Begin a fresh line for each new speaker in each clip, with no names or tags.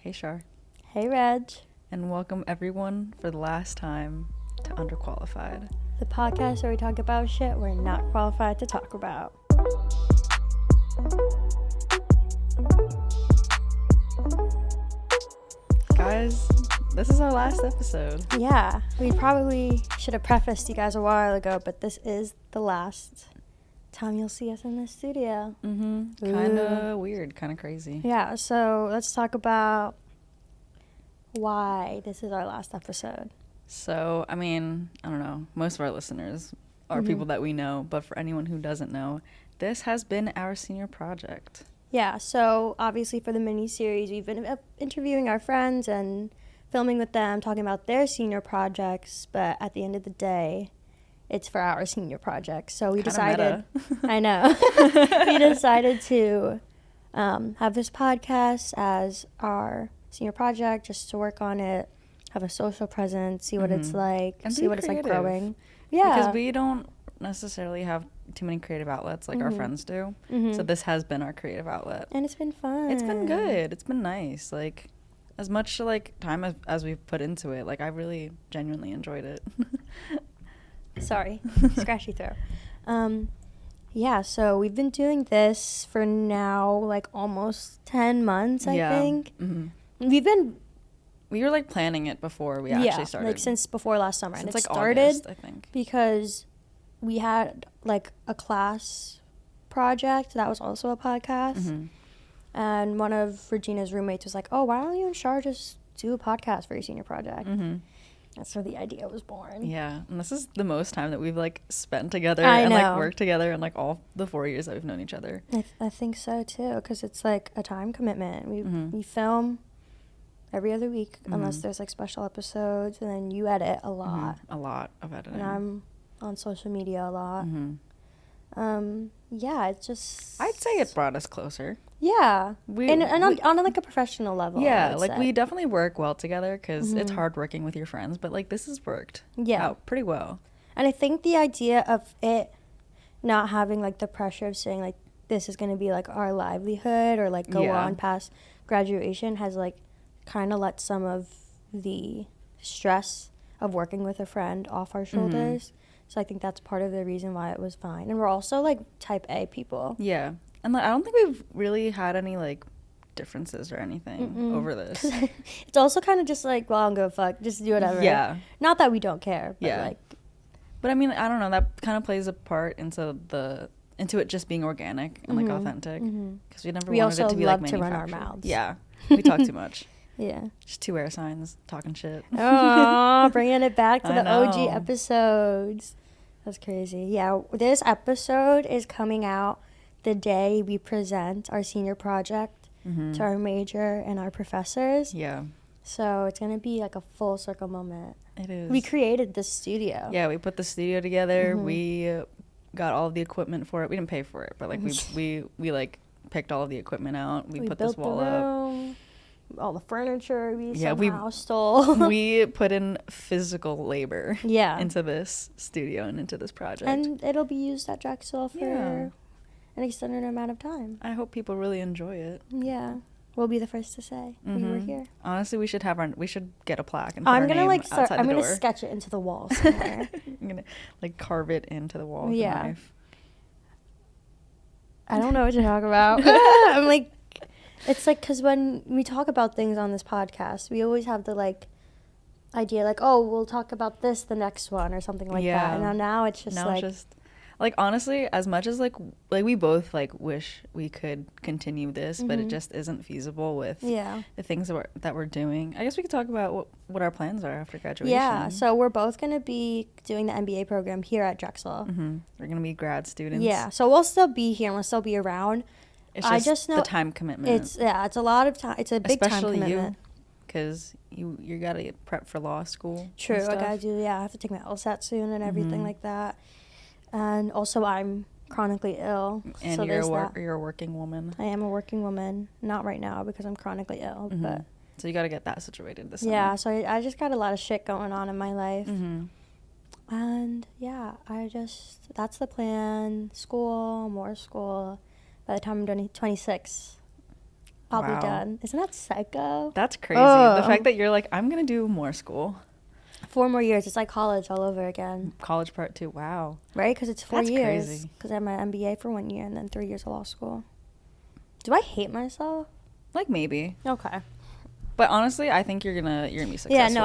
Hey, Char.
Hey, Reg.
And welcome everyone for the last time to Underqualified.
The podcast where we talk about shit we're not qualified to talk about.
Guys, this is our last episode.
Yeah, we probably should have prefaced you guys a while ago, but this is the last time you'll see us in the studio.
Mm-hmm. Kind of weird, kind of crazy.
Yeah, so let's talk about why this is our last episode.
So, I mean, I don't know. Most of our listeners are people that we know, but for anyone who doesn't know, this has been our senior project.
Yeah, so obviously for the mini-series, we've been interviewing our friends and filming with them, talking about their senior projects, but at the end of the day, it's for our senior project. So we decided, I know, we decided to have this podcast as our senior project, just to work on it, have a social presence, see what it's like,
and
see what it's like
creative.
growing. Yeah.
Because we don't necessarily have too many creative outlets like our friends do. So this has been our creative outlet.
And it's been fun.
It's been good. It's been nice. Like, as much like time as we've put into it, like I really genuinely enjoyed it.
Sorry, scratchy throat. Yeah, so we've been doing this for now like almost 10 months, I think.
We were like planning it before we actually started.
Like since before last summer.
Since
and it
like
started
August, I think.
Because we had like a class project that was also a podcast. And one of Regina's roommates was like, oh, why don't you and Char just do a podcast for your senior project? That's where the idea was born.
Yeah, and this is the most time that we've like spent together
I know.
Like worked together in like all the 4 years that we've known each other.
I think so too, because it's like a time commitment. We film every other week unless there's like special episodes, and then you edit a lot.
A lot of editing.
And I'm on social media a lot. Yeah, it's just,
I'd say it brought us closer.
Yeah, on like a professional level.
Yeah, like we definitely work well together because it's hard working with your friends, but like this has worked out pretty well.
And I think the idea of it not having like the pressure of saying like this is going to be like our livelihood or like go on past graduation has like kind of let some of the stress of working with a friend off our shoulders. So I think that's part of the reason why it was fine. And we're also like type A people.
Yeah. And like, I don't think we've really had any like differences or anything over this.
It's also kind of just like, well, I don't give a fuck. Just do whatever.
Yeah.
Not that we don't care, but like.
But I mean, I don't know. That kind of plays a part into it just being organic and like authentic. Because we never wanted it to be like manufactured. We also love to run our mouths. Yeah. We talk too much.
Yeah.
Just 2 air signs, talking shit.
Oh, bringing it back to the OG episodes. That's crazy. Yeah, this episode is coming out the day we present our senior project to our major and our professors.
Yeah.
So it's going to be like a full circle moment.
It is.
We created the studio.
Yeah, we put the studio together. We got all of the equipment for it. We didn't pay for it, but like we like picked all of the equipment out. We put this wall up.
All the furniture we somehow stole.
We put in physical labor into this studio and into this project.
And it'll be used at Drexel for an extended amount of time.
I hope people really enjoy it.
Yeah. We'll be the first to say we were here.
Honestly, we should get a plaque and put our name outside the door.
I'm gonna sketch it into the wall somewhere.
I'm gonna like carve it into the wall with a knife.
I don't know what to talk about. I'm like, it's like, because when we talk about things on this podcast, we always have the like idea like, oh, we'll talk about this the next one or something like that. And now it's just
like honestly, as much as like we both like wish we could continue this, but it just isn't feasible with the things that we're doing. I guess we could talk about what our plans are after graduation.
Yeah, so we're both going to be doing the MBA program here at Drexel.
We're going to be grad students.
Yeah, so we'll still be here and we'll still be around.
I just know the time commitment.
It's a lot of time. It's a big time commitment.
Especially you, because you got to get prepped for law school.
True, I got to do, I have to take my LSAT soon and everything like that. And also I'm chronically ill.
And
so
you're a working woman.
I am a working woman. Not right now because I'm chronically ill, but.
So you got to get that situated this summer.
Yeah, so I just got a lot of shit going on in my life. And yeah, that's the plan. School, more school. By the time I'm 26, I'll be done. Isn't that psycho?
That's crazy. The fact that you're like, I'm going to do more school.
4 more years. It's like college all over again.
College part 2. Wow.
Right? Because it's 4 years.
That's crazy.
Because I have my MBA for 1 year and then 3 years of law school. Do I hate myself?
Like, maybe.
Okay.
But honestly, I think you're gonna be successful.
Yeah, no,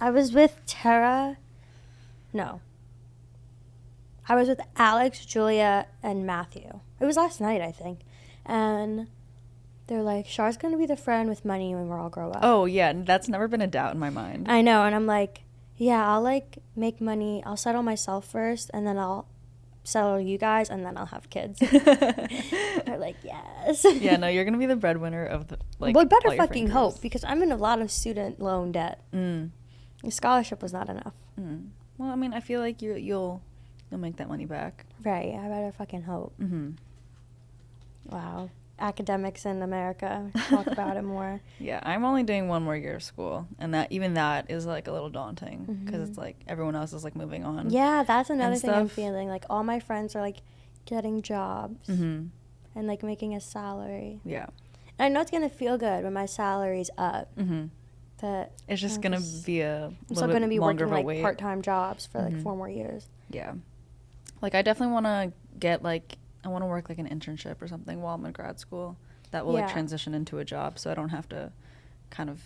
I was with Tara. No. I was with Alex, Julia, and Matthew. It was last night, I think. And they're like, Char's going to be the friend with money when we all grow up.
Oh, yeah. That's never been a doubt in my mind.
I know. And I'm like, yeah, I'll, like, make money. I'll settle myself first, and then I'll settle you guys, and then I'll have kids. They're like, yes.
Yeah, no, you're going to be the breadwinner of the, like,
well, better fucking hope, because I'm in a lot of student loan debt.
The
scholarship was not enough.
Well, I mean, I feel like you'll make that money back.
Right. I better fucking hope. Wow. Academics in America. Talk about it more.
Yeah, I'm only doing 1 more year of school, and that is like a little daunting because it's like everyone else is like moving on.
Yeah, that's another thing I'm feeling. Like all my friends are like getting jobs and like making a salary.
Yeah.
And I know it's gonna feel good when my salary's up. But
it's just gonna be
I'm still gonna be working like part-time jobs for like 4 more years.
Yeah. Like I definitely want to get like I want to work like an internship or something while I'm in grad school that will like transition into a job so I don't have to kind of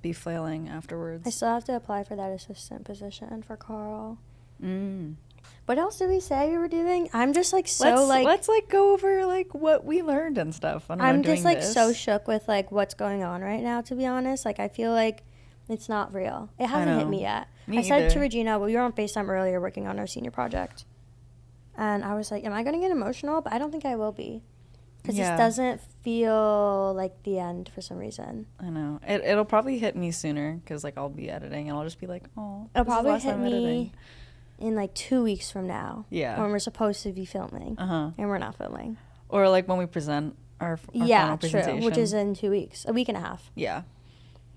be flailing afterwards.
I still have to apply for that assistant position for Carl. What else did we say we were doing? I'm just like
let's like go over like what we learned and stuff.
I'm just like so shook with like what's going on right now, to be honest. Like I feel like it's not real. It hasn't hit me yet. I said to Regina, we were on FaceTime earlier working on our senior project. And I was like, am I going to get emotional? But I don't think I will be. Because this doesn't feel like the end for some reason.
I know. It'll probably hit me sooner because, like, I'll be editing and I'll just be like, oh,
it'll probably hit me in, like, 2 weeks from now.
Yeah.
When we're supposed to be filming. And we're not filming.
Or, like, when we present our final presentation.
True. Which is in 2 weeks. A week and a half.
Yeah.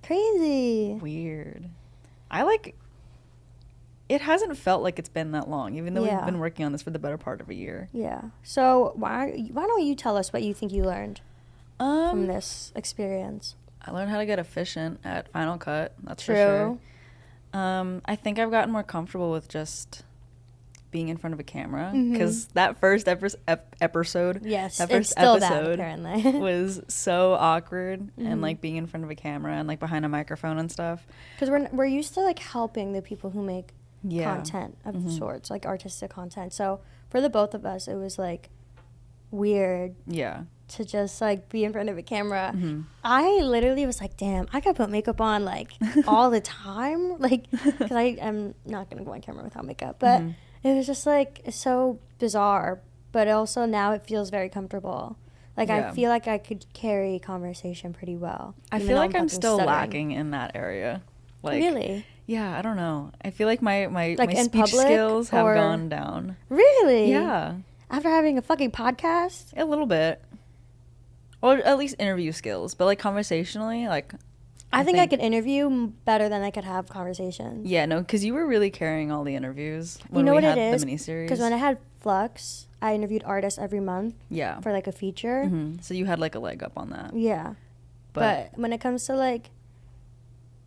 Crazy.
Weird. It hasn't felt like it's been that long, even though we've been working on this for the better part of a year.
Yeah. So why don't you tell us what you think you learned from this experience?
I learned how to get efficient at Final Cut. That's for sure. I think I've gotten more comfortable with just being in front of a camera because that first episode,
it's still bad, apparently.
was so awkward and like being in front of a camera and like behind a microphone and stuff.
Because we're used to like helping the people who make content of sorts, like artistic content. So for the both of us, it was like weird.
Yeah.
To just like be in front of a camera. I literally was like, damn, I gotta put makeup on like all the time, like because I am not gonna go on camera without makeup. But it was just like so bizarre. But also now it feels very comfortable. Like I feel like I could carry conversation pretty well.
I feel like I'm still lacking in that area. Like,
really?
Yeah, I don't know. I feel like my
like
speech skills have gone down.
Really?
Yeah.
After having a fucking podcast?
A little bit. Or at least interview skills. But like conversationally, like
I think I could interview better than I could have conversations.
Yeah, no, because you were really carrying all the interviews when we had the miniseries.
Because when I had Flux, I interviewed artists every month.
Yeah.
For like a feature.
So you had like a leg up on that.
Yeah. But when it comes to like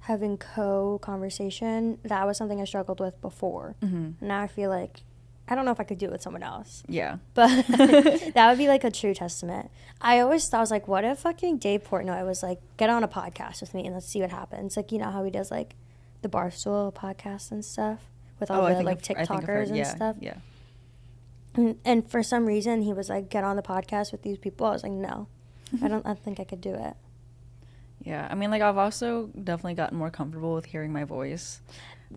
having co-conversation, that was something I struggled with before. Now I feel like I don't know if I could do it with someone else.
Yeah.
But that would be like a true testament. I always thought, I was like, what if fucking Dave Portnoy was like, get on a podcast with me and let's see what happens. Like, you know how he does like the Barstool podcast and stuff with all the like TikTokers and stuff?
Yeah.
And for some reason, he was like, get on the podcast with these people. I was like, no, I think I could do it.
Yeah. I mean, like, I've also definitely gotten more comfortable with hearing my voice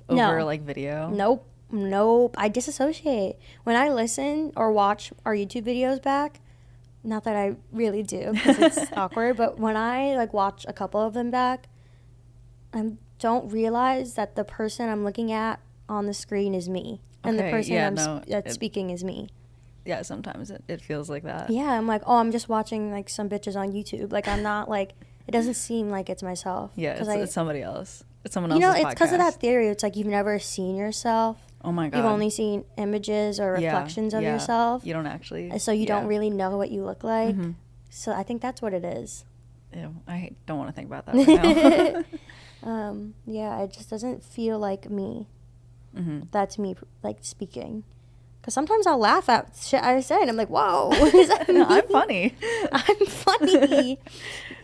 over like video.
Nope. I disassociate. When I listen or watch our YouTube videos back, not that I really do because it's awkward, but when I like watch a couple of them back, I don't realize that the person I'm looking at on the screen is me. And the person that's speaking is me.
Yeah, sometimes it feels like that.
Yeah, I'm like, oh, I'm just watching like some bitches on YouTube. Like I'm not like, it doesn't seem like it's myself.
Yeah, it's somebody else. It's someone else's podcast.
You know, it's because of that theory. It's like you've never seen yourself.
Oh my God.
You've only seen images or reflections of yourself.
You don't actually.
So you don't really know what you look like. So I think that's what it is.
Ew, I don't want to think about that right now.
Yeah, it just doesn't feel like me.
Mm-hmm.
That's me, like, speaking. Because sometimes I'll laugh at shit I say, and I'm like, whoa, is that me?
I'm funny.
I'm funny.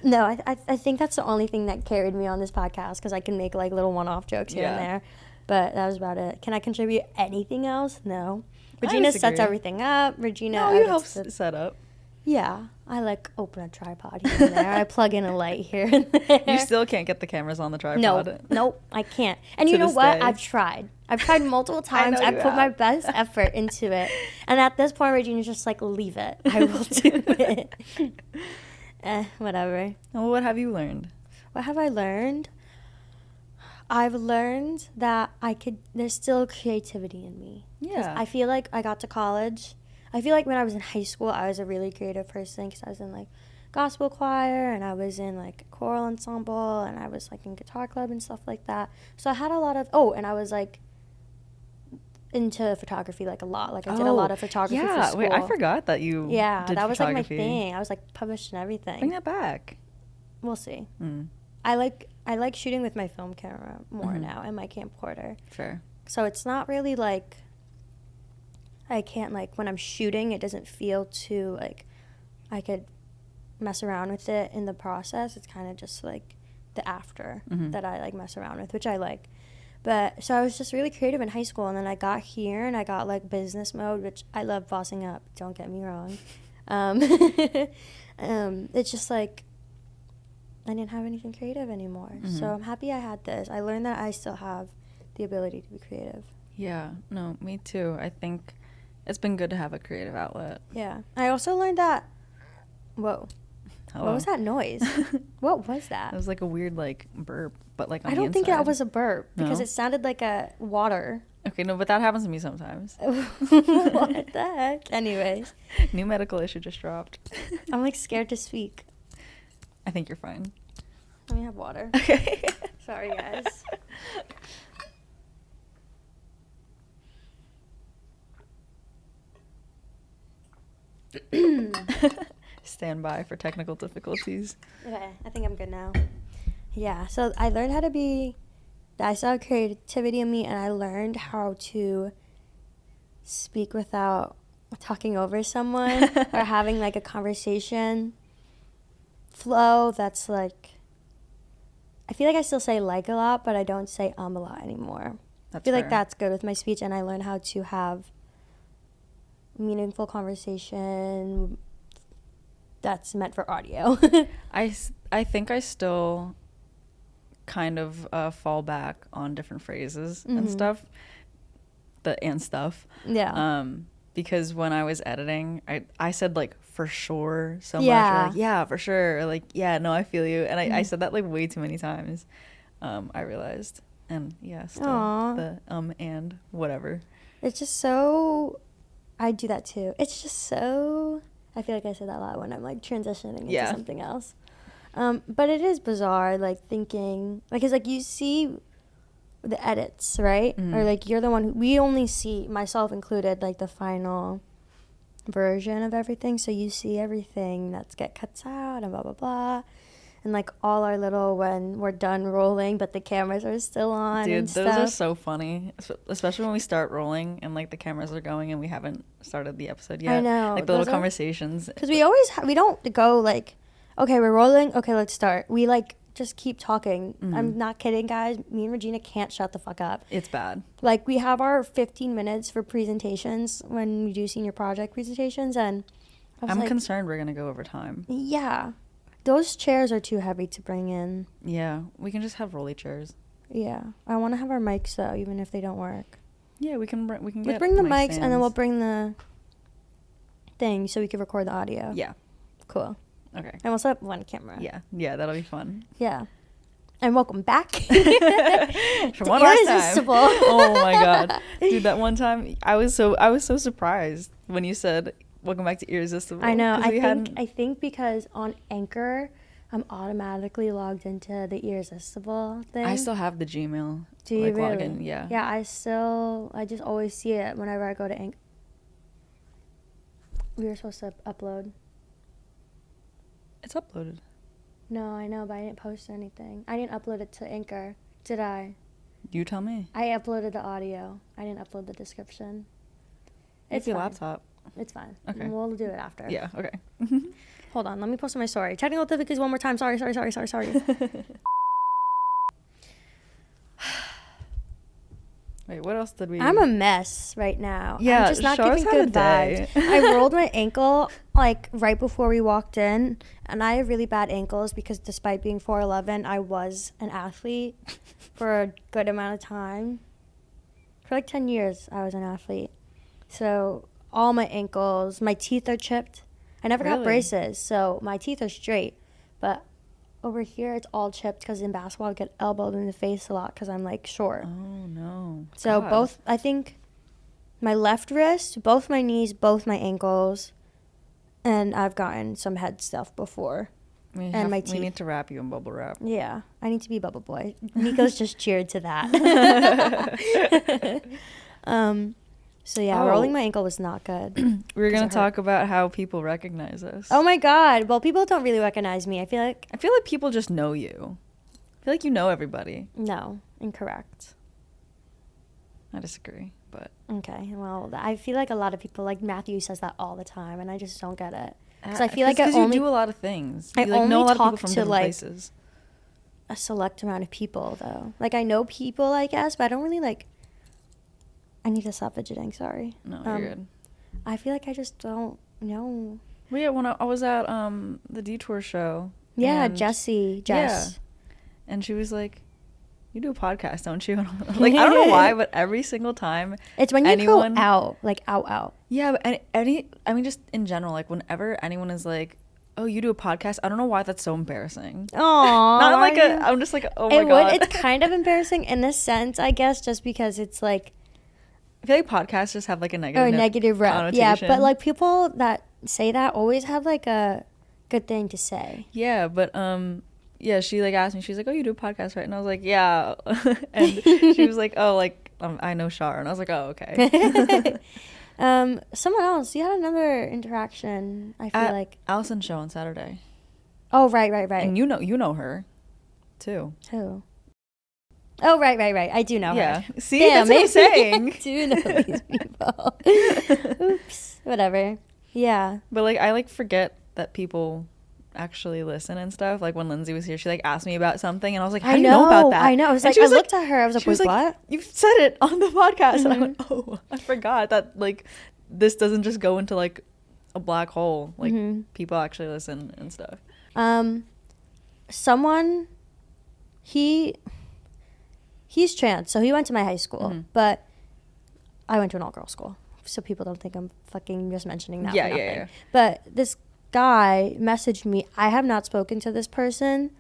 No, I think that's the only thing that carried me on this podcast, because I can make, like, little one-off jokes here and there. But that was about it. Can I contribute anything else? No. Regina sets everything up. Regina
you help set up.
Yeah. I, like, open a tripod here and there. I plug in a light here and there.
You still can't get the cameras on the tripod.
Nope, I can't. And you know what? I've tried multiple times. I've put my best effort into it. And at this point, Regina's just like, leave it. I will do it. Whatever.
Well, what have you learned?
What have I learned? I've learned that there's still creativity in me.
Yeah.
I feel like I got to college. I feel like when I was in high school, I was a really creative person, because I was in, like, gospel choir, and I was in, like, choral ensemble, and I was, like, in guitar club and stuff like that. So I had a lot of, and I was, like, into photography, like, a lot. Like, I did a lot of photography for school.
Wait, I forgot that you did
that was, like, my thing. I was, like, published and everything.
Bring that back.
We'll see. I like shooting with my film camera more now, and my camcorder.
Sure.
So it's not really, like, I can't, like, when I'm shooting, it doesn't feel too, like, I could mess around with it in the process. It's kind of just, like, the after that I, like, mess around with, which I like. But so I was just really creative in high school, and then I got here, and I got, like, business mode, which I love bossing up, don't get me wrong. It's just, like, I didn't have anything creative anymore. So I'm happy I had this. I learned that I still have the ability to be creative.
Yeah, no, me too. I think it's been good to have a creative outlet.
Yeah. I also learned that, whoa. Hello. What was that noise? What was that?
It was like a weird, like, burp, but, like, on
I
the
don't think
inside.
that was a burp, because it sounded like a water.
Okay, no, but that happens to me sometimes.
What the heck? Anyways.
New medical issue just dropped.
I'm, like, scared to speak.
I think you're fine.
Let me have water.
Okay.
Sorry, guys.
Stand by for technical difficulties.
Okay, I think I'm good now. Yeah, so I learned how to be, I saw creativity in me, and I learned how to speak without talking over someone or having, like, a conversation flow that's, like, I feel like I still say like a lot, but I don't say a lot anymore. I feel like that's good with my speech, and I learned how to have meaningful conversation that's meant for audio.
I think I still kind of fall back on different phrases and stuff. Yeah. Because when I was editing, I said, like, for sure so much. Or, like, yeah, for sure. Or, like, yeah, no, I feel you. And I said that, like, way too many times. I realized. And yeah, still the and whatever.
It's just so, I do that too. It's just so, I feel like I say that a lot when I'm, like, transitioning into something else. But it is bizarre, like, thinking, like, it's like you see the edits, right? Or, like, you're the one we only see, myself included, like, the final version of everything. So you see everything that's cuts out and blah, blah, blah. And, like, all our little, when we're done rolling, but the cameras are still on.
Dude,
and
those
stuff.
are so funny. Especially when we start rolling and, like, the cameras are going and we haven't started the episode yet.
I know.
Like, the little conversations.
Because we always, we don't go, like, okay, we're rolling. Okay, let's start. We, like, just keep talking. I'm not kidding, guys. Me and Regina can't shut the fuck up.
It's bad.
Like, we have our 15 minutes for presentations when we do senior project presentations, and
I'm like, concerned we're going to go over time.
Yeah. Those chairs are too heavy to bring in.
Yeah. We can just have rolly chairs.
Yeah. I want to have our mics, though, even if they don't work.
Yeah, we can
Let's
get
bring the mics,
stands.
and then we'll bring the thing so we can record the audio.
Yeah.
Cool.
Okay.
And we'll set up one camera.
Yeah. Yeah, that'll be fun.
Yeah. And welcome back.
For one last time. Oh my god. Dude, that one time I was so surprised when you said welcome back to Irresistible.
I know. I think because on Anchor I'm automatically logged into the Irresistible thing.
I still have the Gmail.
Do you really?
Login. Yeah.
Yeah, I just always see it whenever I go to Anchor. We were supposed to upload.
It's uploaded.
No, I know, but I didn't post anything. I didn't upload it to Anchor, did I?
You tell me.
I uploaded the audio. I didn't upload the description.
It's your laptop.
It's fine.
Okay.
We'll do it after.
Yeah, okay.
Hold on, let me post my story. Technical difficulties one more time. Sorry.
Wait, what else did we...
I'm a mess right now.
Yeah,
I'm just not giving good vibes. I rolled my ankle like right before we walked in, and I have really bad ankles because despite being 4'11", I was an athlete for a good amount of time. For like 10 years, I was an athlete. So all my ankles, my teeth are chipped. I never got braces, so my teeth are straight. But over here, it's all chipped because in basketball, I get elbowed in the face a lot because I'm like short.
Oh, no.
So
God.
both, I think, my left wrist, both my knees, both my ankles, and I've gotten some head stuff before. My teeth.
We need to wrap you in bubble wrap.
Yeah, I need to be Bubble Boy. Niko's just cheered to that. So yeah, rolling my ankle was not good.
We were going to talk about how people recognize us.
Oh my God. Well, people don't really recognize me. I feel like
people just know you. I feel like you know everybody.
No, incorrect.
I disagree, but...
Okay, well, I feel like a lot of people, like Matthew says that all the time, and I just don't get it. Because I feel like I only...
you do a lot of things.
I
only
know a lot of people
from
to,
different
like,
places.
A select amount of people, though. Like, I know people, I guess, but I don't really, like... I need to stop fidgeting, sorry.
No, you're good.
I feel like I just don't know.
Well, yeah, when I was at the Detour show.
Yeah, Jess.
Yeah. And she was like, you do a podcast, don't you? Like, I don't know why, but every single time.
It's when you go out, like out.
Yeah, but I mean, just in general, like whenever anyone is like, oh, you do a podcast, I don't know why that's so embarrassing.
Aww.
Not like I'm just like, oh my God.
It's kind of embarrassing in a sense, I guess, just because it's like.
I feel like podcasts just have like a negative
rep. Yeah, but like people that say that always have like a good thing to say.
Yeah, but yeah, she like asked me, she's like, oh, you do a podcast, right? And I was like, yeah. And she was like, oh, like I know Char. And I was like, oh, okay.
Someone else, you had another interaction, I feel like.
Allison's show on Saturday.
Oh, right.
And you know her too.
Who? Oh, right. I do know her.
Yeah. See, that's what I'm saying.
I do know these people. Oops. Whatever. Yeah.
But, like, I, like, forget that people actually listen and stuff. Like, when Lindsay was here, she, like, asked me about something, and I was like, how do you know about that?
I know. I was like, I looked at her. I was like, wait, what?
You've said it on the podcast. And I went, oh, I forgot that, like, this doesn't just go into, like, a black hole. Like, people actually listen and stuff.
Someone, he's trans, so he went to my high school, but I went to an all-girls school, so people don't think I'm fucking just mentioning that. Yeah. But this guy messaged me. I have not spoken to this person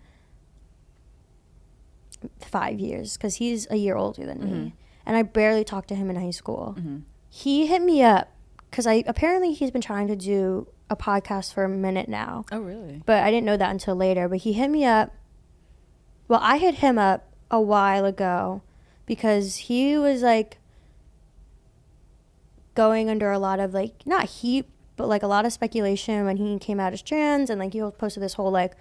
5 years, because he's a year older than me, and I barely talked to him in high school. He hit me up, because apparently he's been trying to do a podcast for a minute now.
Oh, really?
But I didn't know that until later, but he hit me up. Well, I hit him up a while ago because he was like going under a lot of like not heat but like a lot of speculation when he came out as trans, and like he posted this whole like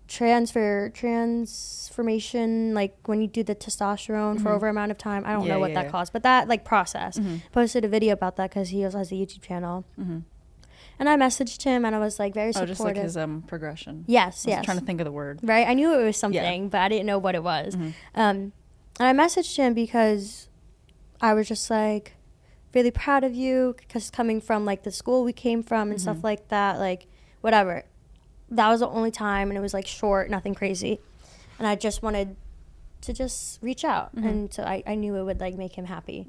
transformation, like when you do the testosterone for over amount of time. I don't know what that caused, but that like process. Posted a video about that because he also has a YouTube channel. And I messaged him, and I was like very supportive.
Oh, just like his progression.
Yes.
I was trying to think of the word.
Right, I knew it was something, but I didn't know what it was. And I messaged him because I was just like really proud of you, because coming from like the school we came from and stuff like that, like whatever. That was the only time, and it was like short, nothing crazy. And I just wanted to just reach out, and so I knew it would like make him happy.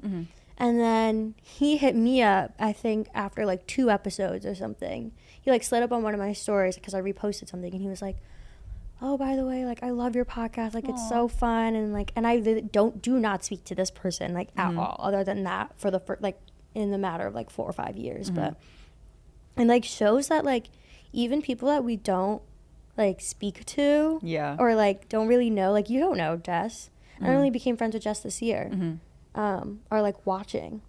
And then he hit me up, I think, after, like, 2 episodes or something. He, like, slid up on one of my stories because I reposted something. And he was like, oh, by the way, like, I love your podcast. Like, it's so fun. And, like, and I do not speak to this person, like, at all. Other than that, for the first, like, in the matter of, like, 4 or 5 years. But, and, like, shows that, like, even people that we don't, like, speak to.
Yeah.
Or, like, don't really know. Like, you don't know Jess. I only became friends with Jess this year. Are like watching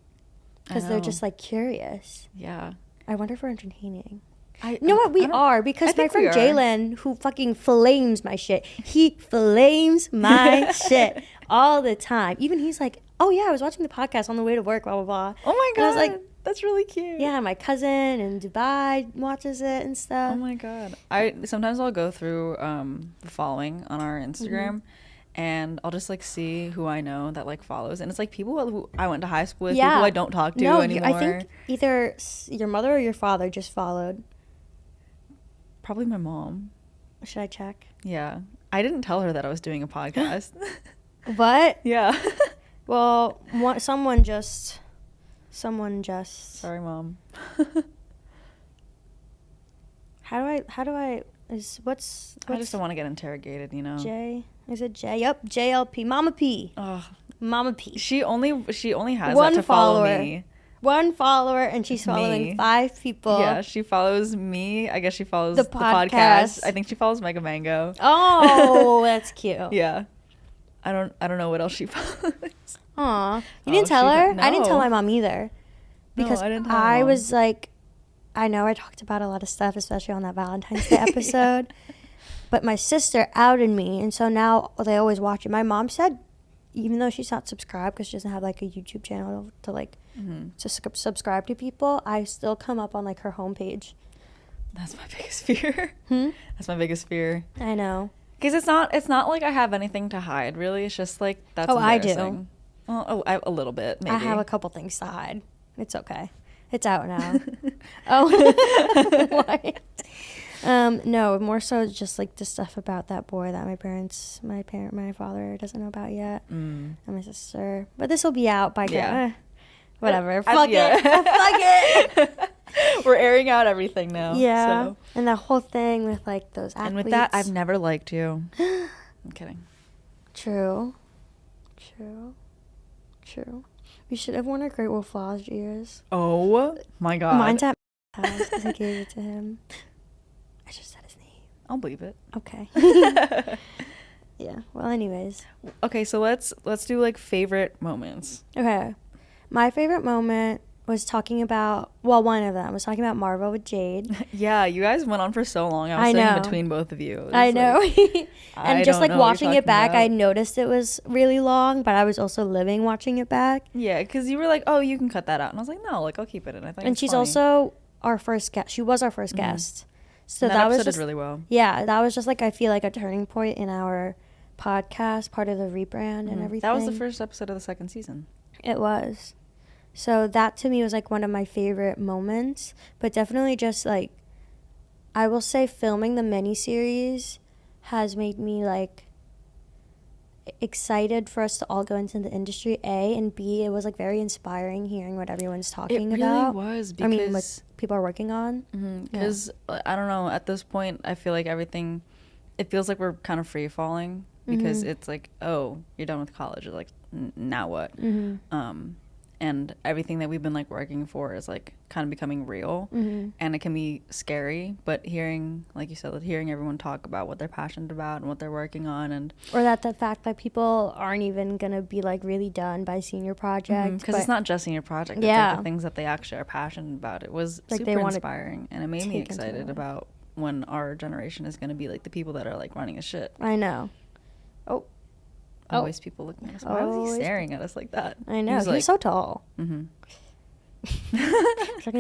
because they're just like curious.
Yeah.
I wonder if we're entertaining. You know what? We are, because my friend Jalen, who fucking flames my shit, he flames my shit all the time. Even he's like, oh yeah, I was watching the podcast on the way to work, blah, blah, blah.
Oh my God. And I was like, that's really cute.
Yeah, my cousin in Dubai watches it and stuff.
Oh my God. Sometimes I'll go through the following on our Instagram, and I'll just like see who I know that like follows, and it's like people who I went to high school with, people I don't talk to anymore.
I think either your mother or your father just followed.
Probably my mom.
Should I check?
Yeah. I didn't tell her that I was doing a podcast.
What?
Yeah.
Well, someone just.
Sorry, Mom.
How do I? What's?
I just don't want to get interrogated, you know.
J. Is it J? Yep. JLP. Mama P.
Oh.
Mama P.
She only has one that to follow me.
One follower, and she's following 5 people.
Yeah, she follows me. I guess she follows the podcast. I think she follows Mega Mango.
Oh, that's cute.
Yeah. I don't know what else she follows.
Aw. You didn't tell her?
No.
I didn't tell my mom either. Because
I didn't tell my mom.
was like, I know I talked about a lot of stuff, especially on that Valentine's Day episode. Yeah. But my sister outed me, and so now they always watch it. My mom said, even though she's not subscribed because she doesn't have like a YouTube channel to like to subscribe to people, I still come up on like her homepage.
That's my biggest fear. That's my biggest fear.
I know.
Because it's not like I have anything to hide, really. It's just like that's
embarrassing.
I do. Well, a little bit, maybe.
I have a couple things to hide. It's okay. It's out now. Oh. What? No, more so just like the stuff about that boy that my father doesn't know about yet, and my sister. But this will be out by whatever. Fuck it. Fuck it.
We're airing out everything now.
Yeah.
So.
And the whole thing with like those athletes.
And with that, I've never liked you. I'm kidding.
True. We should have worn our Great Wolf Lodge ears.
Oh my God.
Mine's at my house because I gave it to him. I just said his name.
I'll believe it.
Okay. Yeah. Well, anyways.
Okay, so let's do like favorite moments.
Okay. My favorite moment was talking about, well, one of them was talking about Marvel with Jade.
Yeah, you guys went on for so long. I was sitting between both of you.
I know.
Like,
and just like watching it back, I noticed it was really long, but I was also living watching it back.
Yeah, because you were like, oh, you can cut that out. And I was like, no, like I'll keep it in. I think
and she's
funny.
Also our first guest. She was our first guest. So
and that episode did really well.
Yeah, that was just like, I feel like a turning point in our podcast, part of the rebrand and everything.
That was the first episode of the second season.
It was. So that to me was like one of my favorite moments, but definitely just like, I will say filming the miniseries has made me like excited for us to all go into the industry, A, and B, it was like very inspiring hearing what everyone's talking about.
It really was, because
what people are working on.
Because I don't know, at this point I feel like everything, it feels like we're kind of free falling, because it's like, oh, you're done with college, you're like, now what? And everything that we've been like working for is like kind of becoming real, and it can be scary, but hearing, like you said, hearing everyone talk about what they're passionate about and what they're working on, and
or that the fact that people aren't even gonna be like really done by senior project,
because it's not just senior project, it's like the things that they actually are passionate about. It was like super inspiring, and it made me excited about when our generation is going to be like the people that are like running a shit.
I know.
Always people looking at us. Why was he staring at us like that?
I know. He's like, so tall. Talking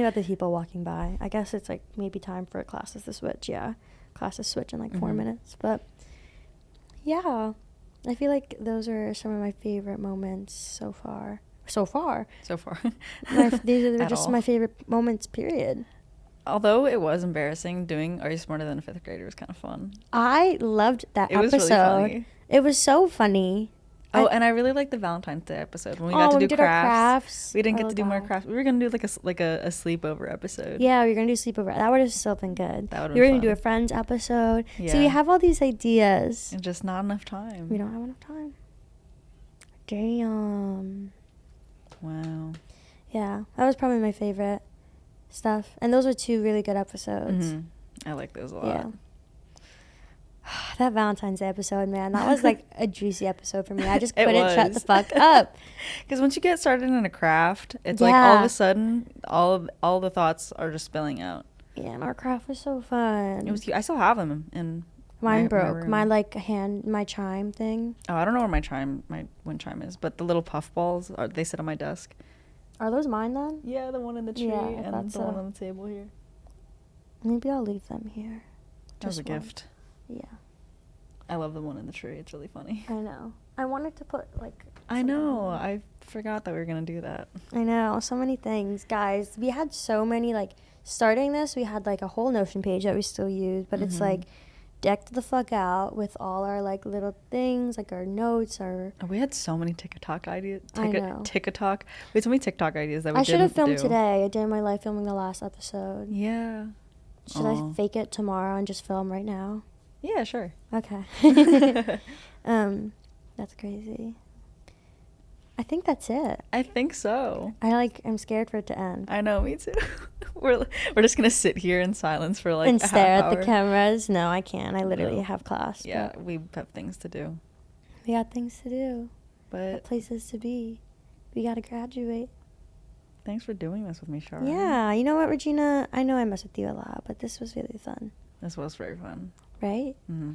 about the people walking by. I guess it's like maybe time for classes to switch. Yeah. Classes switch in like 4 minutes. But yeah, I feel like those are some of my favorite moments so far. These are just my favorite moments, period.
Although it was embarrassing, doing Are You Smarter Than a Fifth Grader was kind of fun.
I loved that episode.
It was really funny.
It was so funny.
Oh, and I really liked the Valentine's Day episode when we got to do crafts. We didn't get to do more crafts. We were gonna do like a sleepover episode.
Yeah, we were gonna do sleepover. That would have still been good.
That would.
We were gonna do a Friends episode. Yeah. So we have all these ideas.
And just not enough time.
We don't have enough time. Damn.
Wow.
Yeah, that was probably my favorite stuff, and those were 2 really good episodes.
I like those a lot.
Yeah. That Valentine's Day episode, man, that was like a juicy episode for me. I just couldn't shut the fuck up.
Because once you get started in a craft, it's like all of a sudden, all the thoughts are just spilling out.
Yeah, and our craft was so fun.
It was cute. I still have them in
Mine broke. My chime thing.
Oh, I don't know where my wind chime is, but the little puff balls, they sit on my desk.
Are those mine then?
Yeah, the one in the tree and the one on the table here.
Maybe I'll leave them here.
That was a gift.
Yeah.
I love the one in the tree. It's really funny.
I know. I wanted to put, like...
I know. I forgot that we were going to do that.
I know. So many things. Guys, we had so many, like... Starting this, we had, like, a whole Notion page that we still use. But it's, like, decked the fuck out with all our, like, little things. Like, our notes, our...
Oh, we had so many TikTok ideas.
I know.
TikTok. We had so many TikTok ideas that we didn't do.
I should have filmed today. A day in my life filming the last episode.
Yeah.
Should I fake it tomorrow and just film right now?
Yeah, sure.
Okay. That's crazy. I think that's it.
I think so.
I'm scared for it to end.
I know, me too. We're just gonna sit here in silence for like
and
a
stare
half
at
hour.
The cameras. No, I can't. I literally have class.
Yeah, we have things to do.
We got things to do.
But
places to be. We gotta graduate.
Thanks for doing this with me, Char.
Yeah, you know what, Regina? I know I mess with you a lot, but this was really fun.
This was very fun.
Right?
Mm-hmm.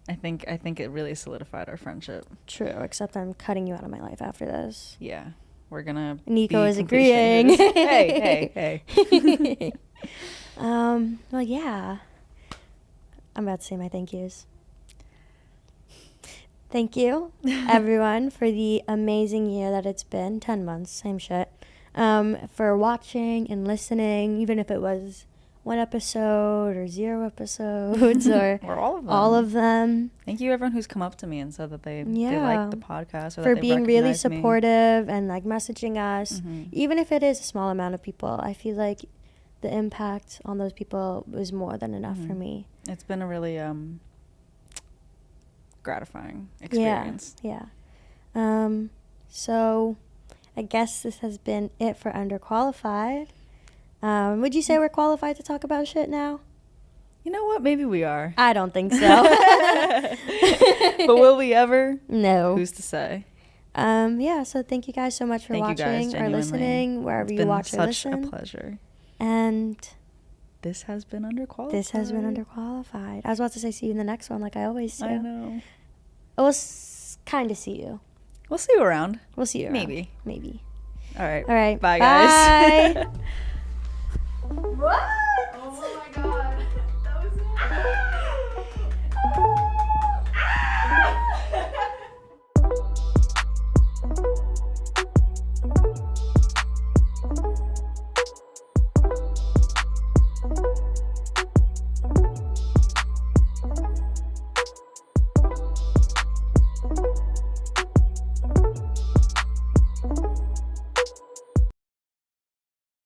I think it really solidified our friendship.
True, except I'm cutting you out of my life after this.
Yeah, we're gonna.
Niko is agreeing.
hey.
Well, yeah. I'm about to say my thank yous. Thank you, everyone, for the amazing year that it's been. 10 months, same shit. For watching and listening, even if it was 1 episode or 0 episodes or all of them.
Thank you, everyone who's come up to me and said that they like the podcast. Or
for
that
being really supportive and like messaging us. Mm-hmm. Even if it is a small amount of people, I feel like the impact on those people was more than enough for me.
It's been a really gratifying experience.
Yeah. So I guess this has been it for Underqualified. Would you say we're qualified to talk about shit now?
You know what? Maybe we are.
I don't think so.
But will we ever?
No.
Who's to say?
Yeah, so thank you guys so much for watching or listening, wherever you watch or listen.
It's been such a pleasure.
And
this has been Underqualified.
I was about to say see you in the next one like I always do.
I know.
We'll kind of see you.
We'll see you around.
Maybe.
All right.
All right.
Bye, guys.
What?